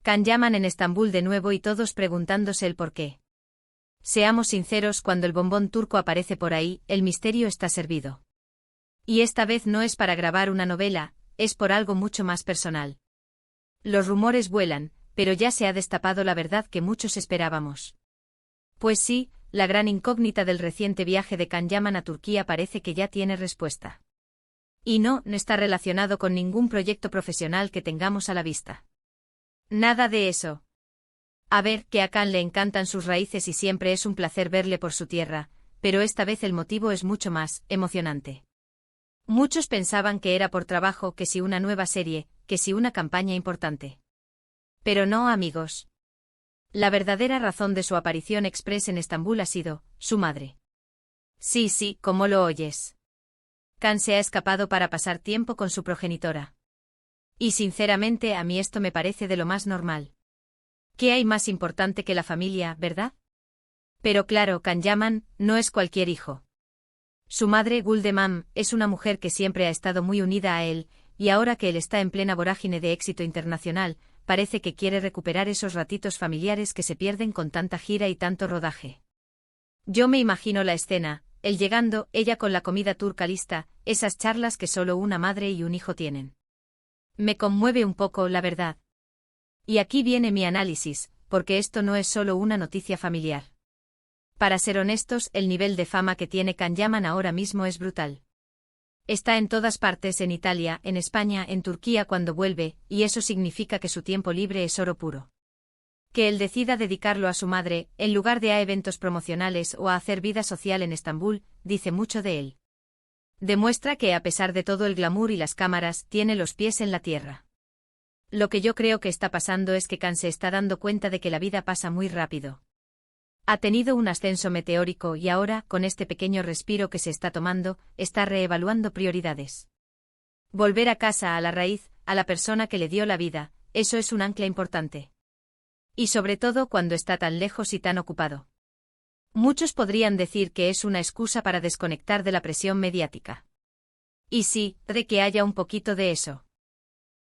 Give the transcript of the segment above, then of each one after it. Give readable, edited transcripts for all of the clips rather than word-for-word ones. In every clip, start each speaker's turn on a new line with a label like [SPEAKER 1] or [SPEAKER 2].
[SPEAKER 1] Can Yaman en Estambul de nuevo y todos preguntándose el por qué. Seamos sinceros, cuando el bombón turco aparece por ahí, el misterio está servido. Y esta vez no es para grabar una novela, es por algo mucho más personal. Los rumores vuelan, pero ya se ha destapado la verdad que muchos esperábamos. Pues sí, la gran incógnita del reciente viaje de Can Yaman a Turquía parece que ya tiene respuesta. Y no está relacionado con ningún proyecto profesional que tengamos a la vista. Nada de eso. A ver, que a Can le encantan sus raíces y siempre es un placer verle por su tierra, pero esta vez el motivo es mucho más emocionante. Muchos pensaban que era por trabajo, que si una nueva serie, que si una campaña importante. Pero no, amigos. La verdadera razón de su aparición express en Estambul ha sido su madre. Sí, como lo oyes. Can se ha escapado para pasar tiempo con su progenitora. Y sinceramente a mí esto me parece de lo más normal. ¿Qué hay más importante que la familia, verdad? Pero claro, Can Yaman no es cualquier hijo. Su madre, Guldemam, es una mujer que siempre ha estado muy unida a él, y ahora que él está en plena vorágine de éxito internacional, parece que quiere recuperar esos ratitos familiares que se pierden con tanta gira y tanto rodaje. Yo me imagino la escena, él llegando, ella con la comida turca lista, esas charlas que solo una madre y un hijo tienen. Me conmueve un poco, la verdad. Y aquí viene mi análisis, porque esto no es solo una noticia familiar. Para ser honestos, el nivel de fama que tiene Can Yaman ahora mismo es brutal. Está en todas partes, en Italia, en España, en Turquía cuando vuelve, y eso significa que su tiempo libre es oro puro. Que él decida dedicarlo a su madre, en lugar de a eventos promocionales o a hacer vida social en Estambul, dice mucho de él. Demuestra que a pesar de todo el glamour y las cámaras, tiene los pies en la tierra. Lo que yo creo que está pasando es que Can se está dando cuenta de que la vida pasa muy rápido. Ha tenido un ascenso meteórico y ahora, con este pequeño respiro que se está tomando, está reevaluando prioridades. Volver a casa, a la raíz, a la persona que le dio la vida, eso es un ancla importante. Y sobre todo cuando está tan lejos y tan ocupado. Muchos podrían decir que es una excusa para desconectar de la presión mediática. Y sí, de que haya un poquito de eso.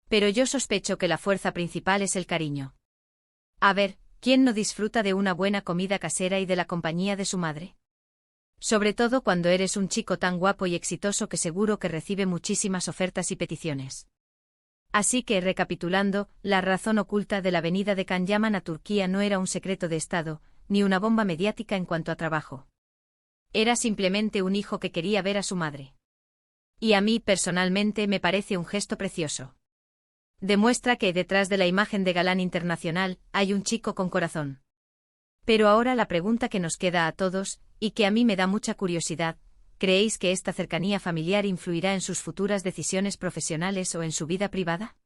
[SPEAKER 1] Pero yo sospecho que la fuerza principal es el cariño. A ver, ¿quién no disfruta de una buena comida casera y de la compañía de su madre? Sobre todo cuando eres un chico tan guapo y exitoso que seguro que recibe muchísimas ofertas y peticiones. Así que, recapitulando, la razón oculta de la venida de Can Yaman a Turquía no era un secreto de Estado, ni una bomba mediática en cuanto a trabajo. Era simplemente un hijo que quería ver a su madre. Y a mí, personalmente, me parece un gesto precioso. Demuestra que detrás de la imagen de galán internacional, hay un chico con corazón. Pero ahora la pregunta que nos queda a todos, y que a mí me da mucha curiosidad, ¿creéis que esta cercanía familiar influirá en sus futuras decisiones profesionales o en su vida privada?